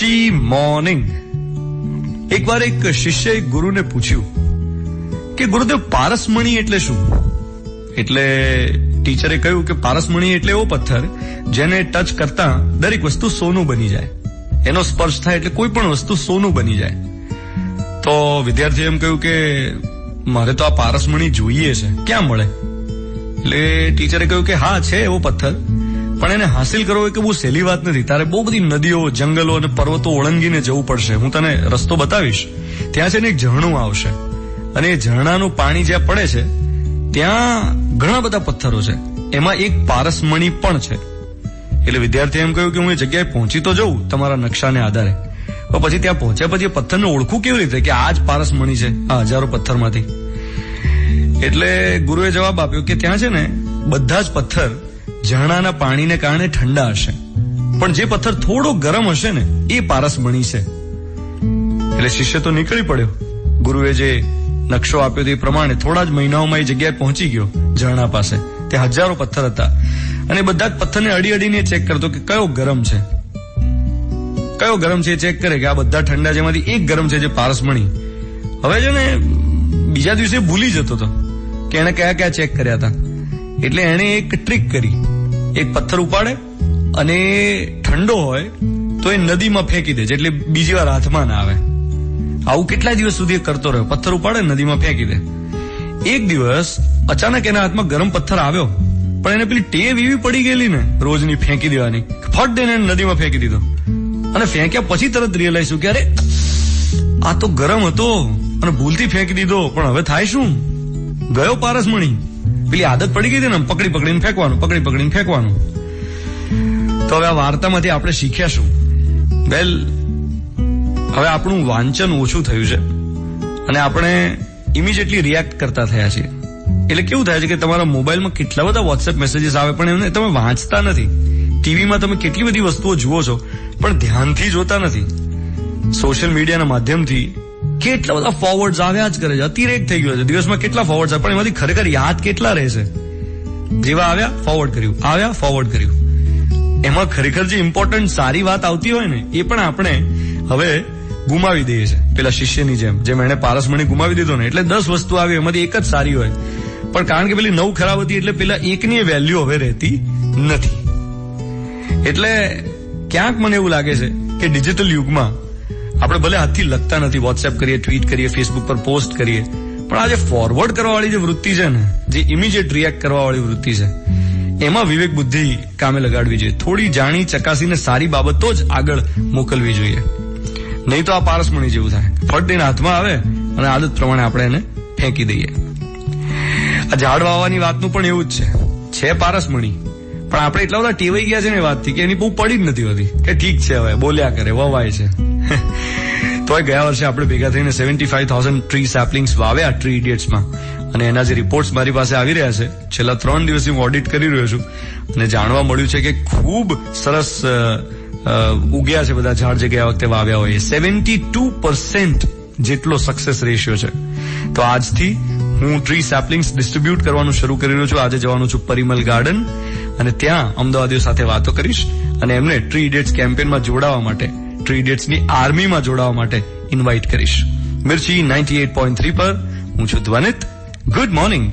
Guddi morning. એકવાર એક શિષ્યએ ગુરુને પૂછ્યું કે ગુરુદેવ, પારસમણી એટલે શું? એટલે ટીચરે કહ્યું કે પારસમણી એટલે એવો પથ્થર જેને ટચ કરતા દરેક વસ્તુ સોનું બની જાય. એનો સ્પર્શ થાય એટલે કોઈ પણ વસ્તુ સોનું બની જાય. તો વિદ્યાર્થીએ એમ કહ્યું કે મારે તો આ પારસમણી જોઈએ છે, ક્યાં મળે? એટલે ટીચરે કહ્યું કે હા, છે એવો પથ્થર, પણ એને હાસિલ કરવો કે બહુ સહેલી વાત નથી. તારે બહુ બધી નદીઓ, જંગલો અને પર્વતો ઓળંગીને જવું પડશે. હું તને રસ્તો બતાવીશ. ત્યાં છે ને એક ઝરણું આવશે અને એ ઝરણાનું પાણી જ્યાં પડે છે ત્યાં ઘણા બધા પથ્થરો છે, એમાં એક પારસમણી પણ છે. એટલે વિદ્યાર્થીએ એમ કહ્યું કે હું એ જગ્યાએ પહોંચી તો જઉં તમારા નકશાને આધારે, પણ પછી ત્યાં પહોંચ્યા પછી એ પથ્થરને ઓળખું કેવી રીતે કે આ જ પારસમણી છે આ હજારો પથ્થરમાંથી? એટલે ગુરુએ જવાબ આપ્યો કે ત્યાં છે ને બધા જ પથ્થર ઝરણાના પાણીને કારણે ઠંડા હશે, પણ જે પથ્થર થોડો ગરમ હશે ને એ પારસમણી છે. એટલે શિષ્ય તો નીકળી પડ્યો. ગુરુએ જે નકશો આપ્યો તે પ્રમાણે થોડા જ મહિનાઓમાં એ જગ્યાએ પહોંચી ગયો ઝરણા પાસે. ત્યાં હજારો પથ્થર હતા અને બધા જ પથ્થરને અડી અડીને ચેક કરતો કે કયો ગરમ છે, કયો ગરમ છે. ચેક કરે કે આ બધા ઠંડા, જેમાંથી એક ગરમ છે જે પારસમણી. હવે છે ને બીજા દિવસે ભૂલી જતો હતો કે એને કયા કયા ચેક કર્યા હતા. એટલે એને એક ટ્રીક કરી. એક પથ્થર ઉપાડે અને ઠંડો હોય તો એ નદીમાં ફેંકી દે એટલે બીજી વાર હાથમાં ના આવે. આવું કેટલાય દિવસ સુધી કરતો રહ્યો. પથ્થર ઉપાડે નદીમાં ફેંકી દે. એક દિવસ અચાનક એના હાથમાં ગરમ પથ્થર આવ્યો, પણ એને પેલી ટેવ એવી પડી ગયેલી ને રોજની ફેંકી દેવાની, ફટ દઈને નદીમાં ફેંકી દીધો. અને ફેંક્યા પછી તરત રિયલાઇઝ થયું કે અરે આ તો ગરમ હતો અને ભૂલથી ફેંકી દીધો, પણ હવે થાય શું? ગયો પારસમણી. પેલી આદત પડી ગઈ હતી ને પકડી પકડીને ફેંકવાનું, પકડી પકડીને ફેંકવાનું. તો હવે આ વાર્તામાંથી આપણે શીખ્યા શું? વેલ, હવે આપણું વાંચન ઓછું થયું છે અને આપણે ઇમિડિયેટલી રિએક્ટ કરતા થયા છીએ. એટલે કેવું થાય છે કે તમારા મોબાઈલમાં કેટલા બધા વોટ્સએપ મેસેજીસ આવે પણ એમને તમે વાંચતા નથી. ટીવીમાં તમે કેટલી બધી વસ્તુઓ જુઓ છો પણ ધ્યાનથી જોતા નથી. સોશિયલ મીડિયાના માધ્યમથી કેટલા બધા ફોરવર્ડ્સ આવ્યા જ કરે છે. અતિરેક થઈ ગયો છે. દિવસમાં કેટલા ફોરવર્ડ્સ આવે પણ એમાંથી ખરેખર યાદ કેટલા રહે છે? જેવા આવ્યા ફોરવર્ડ કર્યું, આવ્યા ફોરવર્ડ કર્યું. એમાં ખરેખર જે ઇમ્પોર્ટન્ટ સારી વાત આવતી હોય ને એ પણ આપણે હવે ગુમાવી દઈએ છે. પેલા શિષ્યની જેમ એને પારસમણી ગુમાવી દીધો ને એટલે 10 વસ્તુ આવી એમાંથી એક જ સારી હોય, પણ કારણ કે પેલી 9 ખરાબ હતી એટલે પેલા એકની વેલ્યુ હવે રહેતી નથી. એટલે ક્યાંક મને એવું લાગે છે કે ડિજિટલ યુગમાં આપણે ભલે હાથથી લખતા નથી, વોટ્સએપ કરીએ, ટ્વીટ કરીએ, ફેસબુક પર પોસ્ટ કરીએ, પણ આ જે ફોરવર્ડ કરવા વાળી જે વૃત્તિ છે ને, જે ઇમિડિયેટ રિએક્ટ કરવા વાળી વૃત્તિ છે, એમાં વિવેક બુદ્ધિ કામે લગાડવી જોઈએ. થોડી જાણી ચકાસીને સારી બાબતો જ આગળ મોકલવી જોઈએ. નહીં તો આ પારસમણી જેવું થાય, ફટ દઈને હાથમાં આવે અને આદત પ્રમાણે આપણે એને ફેંકી દઈએ. આ ઝાડ વાવવાની વાતનું પણ એવું જ છે પારસમણી, પણ આપણે એટલા બધા ટેવાઈ ગયા છે ને વાતથી કે એની બહુ પડી જ નથી હોતી કે ઠીક છે હવે બોલ્યા કરે, વવાય છે. તોય ગયા વર્ષે આપણે ભેગા થઈને 75,000 ટ્રી સેપલિંગ્સ વાવ્યા ટ્રી ઇડિયટ્સમાં, અને એના જે રિપોર્ટ્સ મારી પાસે આવી રહ્યા છે, છેલ્લા 3 દિવસથી હું ઓડિટ કરી રહ્યો છું અને જાણવા મળ્યું છે કે ખૂબ સરસ ઉગ્યા છે બધા ઝાડ જે ગયા વખતે વાવ્યા હોય. 72% જેટલો સક્સેસ રેશિયો છે. તો આજથી હું ટ્રી સેપલિંગ્સ ડિસ્ટ્રીબ્યુટ કરવાનું શરૂ કરી રહ્યો છું. આજે જવાનું છું પરિમલ ગાર્ડન અને ત્યાં અમદાવાદીઓ સાથે વાતો કરીશ અને એમને ટ્રી ઇડિયટ્સ કેમ્પેનમાં જોડાવા માટે, ટ્રી ઇડિયટ્સની આર્મીમાં જોડાવા માટે ઇન્વાઇટ કરીશ. મિર્ચી 98.3 પર હું છું ધ્વનિત. Good morning.